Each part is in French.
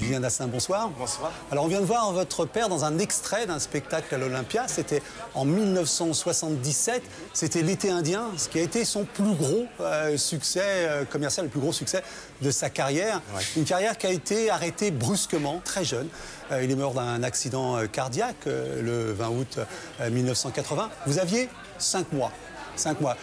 Julien Dassin, bonsoir. Bonsoir. Alors on vient de voir votre père dans un extrait d'un spectacle à l'Olympia. C'était en 1977. C'était L'été indien, ce qui a été son plus gros succès commercial, le plus gros succès de sa carrière. Ouais. Une carrière qui a été arrêtée brusquement, très jeune. Il est mort d'un accident cardiaque le 20 août 1980. Vous aviez 5 mois. 5 mois.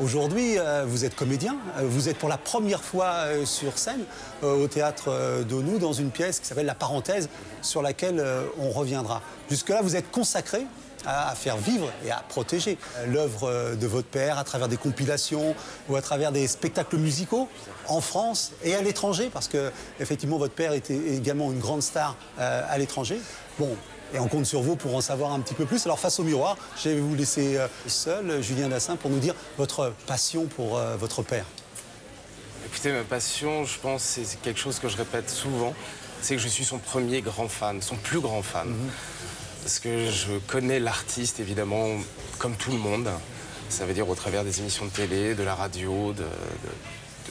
Aujourd'hui, vous êtes comédien, vous êtes pour la première fois sur scène au théâtre d'Aunoux dans une pièce qui s'appelle La Parenthèse, sur laquelle on reviendra. Jusque-là, vous êtes consacré à faire vivre et à protéger l'œuvre de votre père à travers des compilations ou à travers des spectacles musicaux en France et à l'étranger, parce que effectivement votre père était également une grande star à l'étranger. Bon. Et on compte sur vous pour en savoir un petit peu plus. Alors face au miroir, je vais vous laisser seul, Julien Dassin, pour nous dire votre passion pour votre père. Écoutez, ma passion, je pense, c'est quelque chose que je répète souvent, c'est que je suis son premier grand fan, son plus grand fan. Parce que je connais l'artiste, évidemment, comme tout le monde. Ça veut dire au travers des émissions de télé, de la radio, de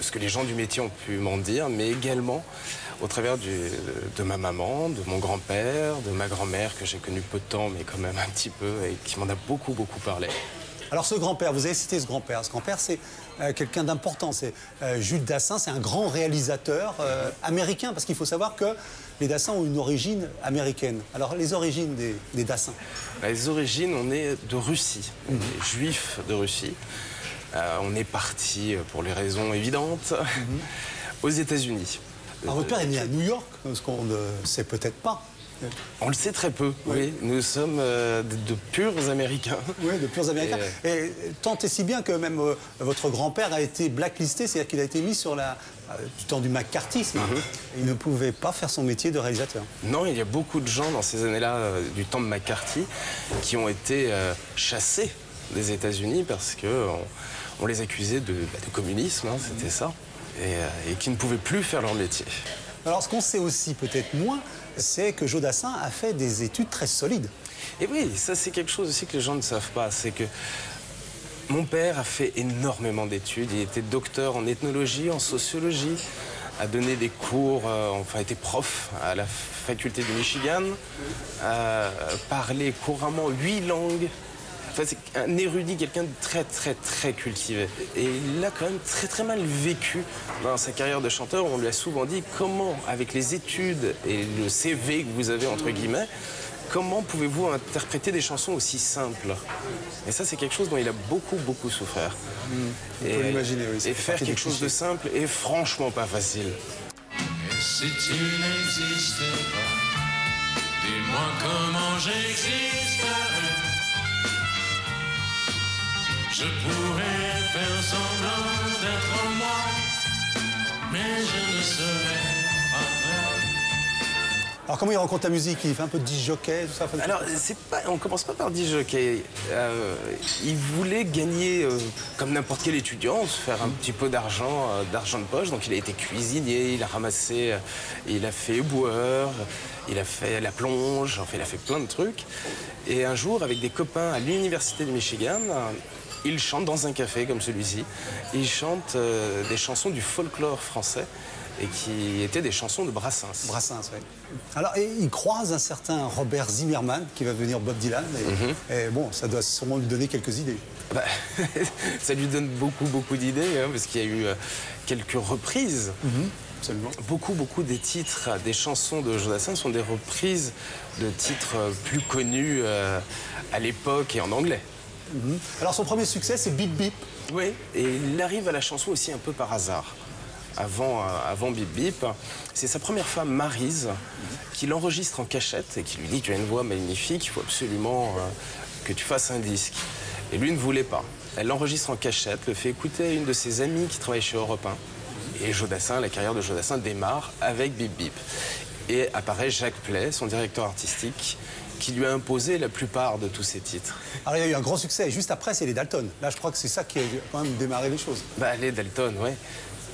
ce que les gens du métier ont pu m'en dire, mais également au travers de ma maman, de mon grand-père, de ma grand-mère, que j'ai connue peu de temps, mais quand même un petit peu, et qui m'en a beaucoup, beaucoup parlé. Alors ce grand-père, vous avez cité ce grand-père. Ce grand-père, c'est quelqu'un d'important. C'est Jules Dassin, c'est un grand réalisateur américain, parce qu'il faut savoir que les Dassin ont une origine américaine. Alors les origines des Dassin? Les origines, on est de Russie, on est juifs de Russie. On est parti, pour les raisons évidentes, aux États-Unis. Alors votre père est né à New York, ce qu'on ne sait peut-être pas. On le sait très peu, oui. Nous sommes de purs Américains. Oui, de purs Américains. Et tant et si bien que même votre grand-père a été blacklisté, c'est-à-dire qu'il a été mis sur du temps du McCarthyisme. Il ne pouvait pas faire son métier de réalisateur. Non, il y a beaucoup de gens dans ces années-là, du temps de McCarthy, qui ont été chassés des États-Unis parce qu'on les accusait de communisme, hein, c'était ça, et qui ne pouvaient plus faire leur métier. Alors, ce qu'on sait aussi peut-être moins, c'est que Joe Dassin a fait des études très solides. Et oui, ça c'est quelque chose aussi que les gens ne savent pas, c'est que mon père a fait énormément d'études, il était docteur en ethnologie, en sociologie, a donné des cours, enfin était prof à la faculté du Michigan, parlait couramment 8 langues. Enfin, c'est un érudit, quelqu'un de très, très, très cultivé. Et il l'a quand même très, très mal vécu dans sa carrière de chanteur. On lui a souvent dit comment, avec les études et le CV que vous avez, entre guillemets, comment pouvez-vous interpréter des chansons aussi simples? Et ça, c'est quelque chose dont il a beaucoup, beaucoup souffert. On peut l'imaginer, oui. Et faire quelque chose de simple est franchement pas facile. Et si tu n'existais pas, dis-moi comment j'existerais. Je pourrais faire semblant d'être moi, mais je ne serais pas vrai. Alors comment il rencontre la musique? Il fait un peu de disc-jockey, tout ça? Alors, on commence pas par disc-jockey. Il voulait gagner, comme n'importe quel étudiant, se faire un petit peu d'argent de poche. Donc il a été cuisinier, il a ramassé, il a fait éboueur, il a fait la plonge, enfin il a fait plein de trucs. Et un jour, avec des copains à l'université du Michigan, il chante dans un café comme celui-ci. Il chante des chansons du folklore français et qui étaient des chansons de Brassens. Brassens, oui. Alors, il croise un certain Robert Zimmerman qui va devenir Bob Dylan. Et bon, ça doit sûrement lui donner quelques idées. Bah, ça lui donne beaucoup, beaucoup d'idées, hein, parce qu'il y a eu quelques reprises. Absolument. Beaucoup des titres, des chansons de Joe Dassin sont des reprises de titres plus connus à l'époque et en anglais. Alors son premier succès, c'est Bip Bip. Oui, et il arrive à la chanson aussi un peu par hasard. Avant Bip Bip, c'est sa première femme, Maryse, qui l'enregistre en cachette et qui lui dit « Tu as une voix magnifique, il faut absolument que tu fasses un disque ». Et lui ne voulait pas. Elle l'enregistre en cachette, le fait écouter à une de ses amies qui travaille chez Europe 1. Et Joe Dassin, la carrière de Joe Dassin démarre avec Bip Bip. Et apparaît Jacques Play, son directeur artistique, qui lui a imposé la plupart de tous ses titres. Alors il y a eu un grand succès, et juste après c'est les Dalton. Là je crois que c'est ça qui a quand même démarré les choses. Bah les Dalton, ouais.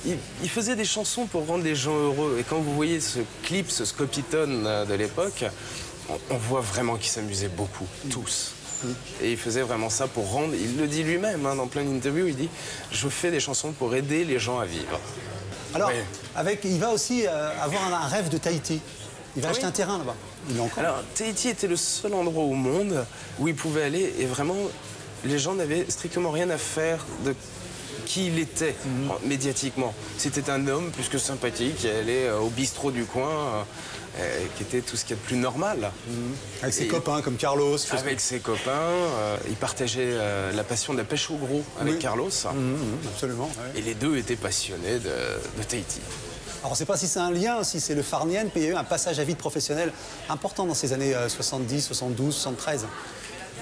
Il faisait des chansons pour rendre les gens heureux. Et quand vous voyez ce clip, ce Scopitone de l'époque, on voit vraiment qu'ils s'amusaient beaucoup, tous. Et il faisait vraiment ça pour rendre, il le dit lui-même hein, dans plein d'interviews, il dit « Je fais des chansons pour aider les gens à vivre ». Alors, il va aussi avoir un rêve de Tahiti. Il va acheter un terrain là-bas. Il est encore. Alors, Tahiti était le seul endroit au monde où il pouvait aller et vraiment, les gens n'avaient strictement rien à faire de qui il était médiatiquement. C'était un homme plus que sympathique qui allait au bistrot du coin, qui était tout ce qu'il y a de plus normal. Avec ses copains comme Carlos. Avec ses copains, il partageait la passion de la pêche au gros avec Carlos. Absolument. Ouais. Et les deux étaient passionnés de Tahiti. Alors on ne sait pas si c'est un lien, si c'est le Farniente, mais il y a eu un passage à vide professionnel important dans ces années 70, 72, 73.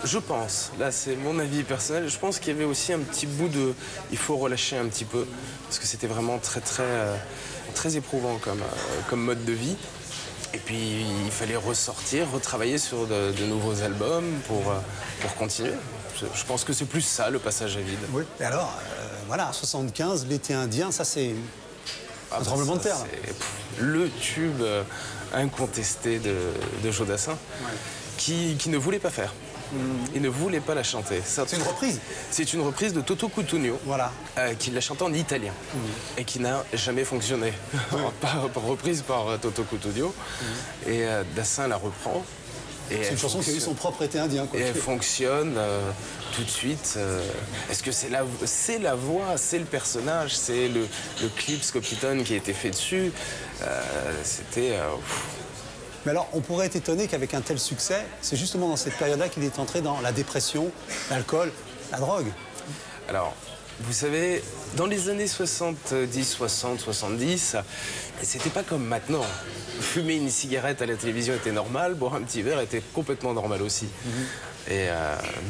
Je pense, là c'est mon avis personnel, je pense qu'il y avait aussi un petit bout de... Il faut relâcher un petit peu, parce que c'était vraiment très éprouvant comme mode de vie. Et puis il fallait ressortir, retravailler sur de nouveaux albums pour continuer. Je pense que c'est plus ça, le passage à vide. Oui. Et alors, voilà, 75, l'été indien, ça c'est un tremblement de terre. C'est le tube incontesté de Jodassin, qui ne voulait pas faire. Il ne voulait pas la chanter. C'est une reprise. C'est une reprise de Toto Cutugno, voilà. Qui l'a chanté en italien et qui n'a jamais fonctionné. Pas reprise par Toto Cutugno. Et Dassin la reprend. C'est une chanson qui a eu son propre été indien. Quoi. Et elle fonctionne tout de suite. Est-ce que c'est la voix, c'est le personnage, c'est le clip Scopitone qui a été fait dessus. C'était... Mais alors, on pourrait être étonné qu'avec un tel succès, c'est justement dans cette période-là qu'il est entré dans la dépression, l'alcool, la drogue. Alors, vous savez, dans les années 70, 60, 70, c'était pas comme maintenant. Fumer une cigarette à la télévision était normal, boire un petit verre était complètement normal aussi. Mais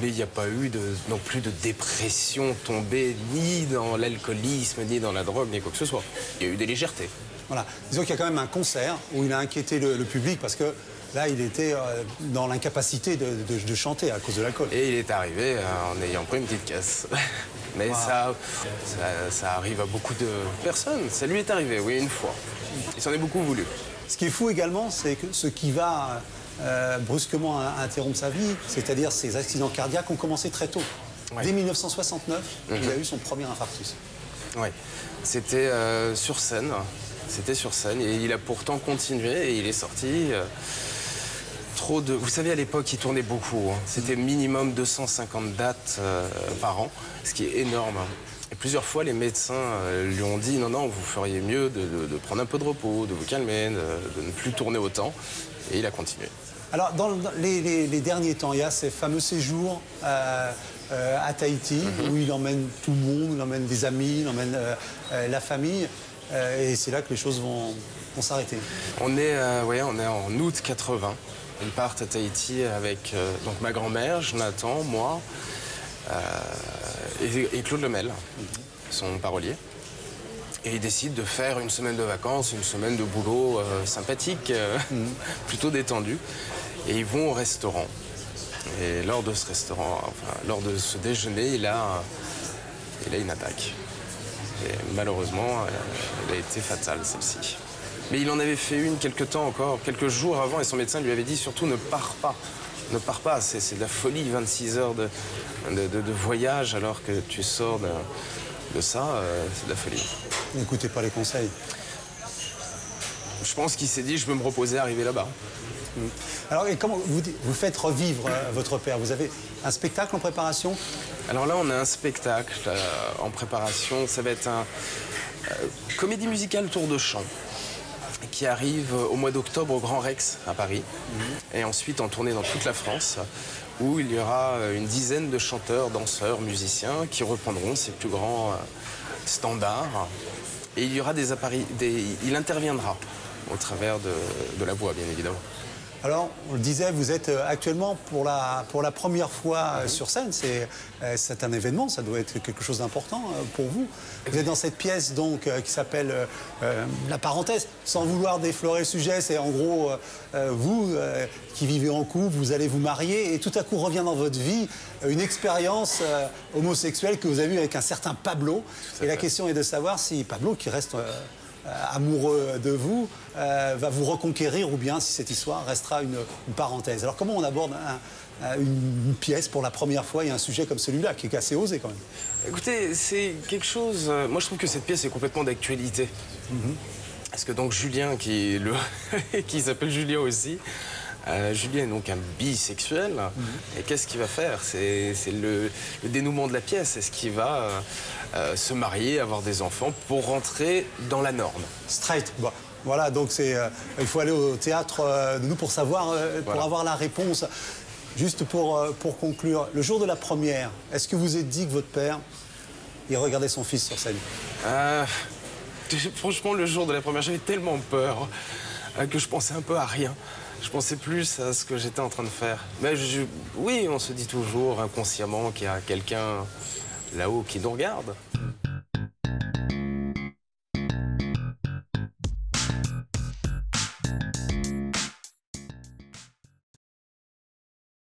il n'y a pas eu non plus de dépression tombée ni dans l'alcoolisme, ni dans la drogue, ni quoi que ce soit. Il y a eu des légèretés. Voilà. Disons qu'il y a quand même un concert où il a inquiété le public parce que là, il était dans l'incapacité de chanter à cause de l'alcool. Et il est arrivé en ayant pris une petite casse. Mais ça arrive à beaucoup de personnes. Ça lui est arrivé, oui, une fois. Il s'en est beaucoup voulu. Ce qui est fou également, c'est que ce qui va brusquement interrompre sa vie, c'est-à-dire ses accidents cardiaques, ont commencé très tôt. Ouais. Dès 1969, il a eu son premier infarctus. Oui, c'était sur scène. C'était sur scène et il a pourtant continué et il est sorti. Vous savez, à l'époque, il tournait beaucoup. Hein. C'était minimum 250 dates par an, ce qui est énorme. Et plusieurs fois, les médecins lui ont dit non, vous feriez mieux de prendre un peu de repos, de vous calmer, de ne plus tourner autant. Et il a continué. Alors, dans les derniers temps, il y a ces fameux séjours à Tahiti où il emmène tout le monde, il emmène des amis, il emmène la famille. Et c'est là que les choses vont s'arrêter. On est en août 80. Ils partent à Tahiti avec donc ma grand-mère, Jonathan, moi et Claude Lemel, son parolier. Et ils décident de faire une semaine de vacances, une semaine de boulot sympathique, plutôt détendue. Et ils vont au restaurant. Et lors de ce restaurant, lors de ce déjeuner, il a une attaque. Et malheureusement, elle a été fatale, celle-ci. Mais il en avait fait une quelques temps encore, quelques jours avant, et son médecin lui avait dit surtout ne pars pas. Ne pars pas, c'est de la folie, 26 heures de voyage alors que tu sors de ça, c'est de la folie. N'écoutez pas les conseils. Je pense qu'il s'est dit je veux me reposer, arriver là-bas. Alors, et comment vous faites revivre votre père? Vous avez un spectacle en préparation? Alors là, on a un spectacle en préparation. Ça va être un comédie musicale tour de chant qui arrive au mois d'octobre au Grand Rex à Paris. Et ensuite en tournée dans toute la France où il y aura une dizaine de chanteurs, danseurs, musiciens qui reprendront ses plus grands standards. Et il y aura il interviendra au travers de la voix, bien évidemment. Alors, on le disait, vous êtes actuellement pour la première fois sur scène. C'est un événement, ça doit être quelque chose d'important pour vous. Vous êtes dans cette pièce donc qui s'appelle La Parenthèse. Sans vouloir déflorer le sujet, c'est en gros vous qui vivez en couple, vous allez vous marier et tout à coup revient dans votre vie une expérience homosexuelle que vous avez eue avec un certain Pablo. Et la question est de savoir si Pablo, qui reste amoureux de vous, va vous reconquérir ou bien si cette histoire restera une parenthèse. Alors comment on aborde une pièce pour la première fois et un sujet comme celui-là qui est assez osé quand même? Écoutez, c'est quelque chose... moi je trouve que cette pièce est complètement d'actualité. Parce que donc Julien, qui s'appelle Julien aussi, Julien est donc un bisexuel. Et qu'est-ce qu'il va faire? C'est le dénouement de la pièce. Est-ce qu'il va se marier, avoir des enfants pour rentrer dans la norme? Straight. Bon. Voilà, donc il faut aller au théâtre de nous pour savoir, pour avoir la réponse. Juste pour conclure, le jour de la première, est-ce que vous êtes dit que votre père, il regardait son fils sur scène? Franchement, le jour de la première, j'avais tellement peur que je pensais un peu à rien. Je pensais plus à ce que j'étais en train de faire. Mais oui, on se dit toujours inconsciemment qu'il y a quelqu'un là-haut qui nous regarde.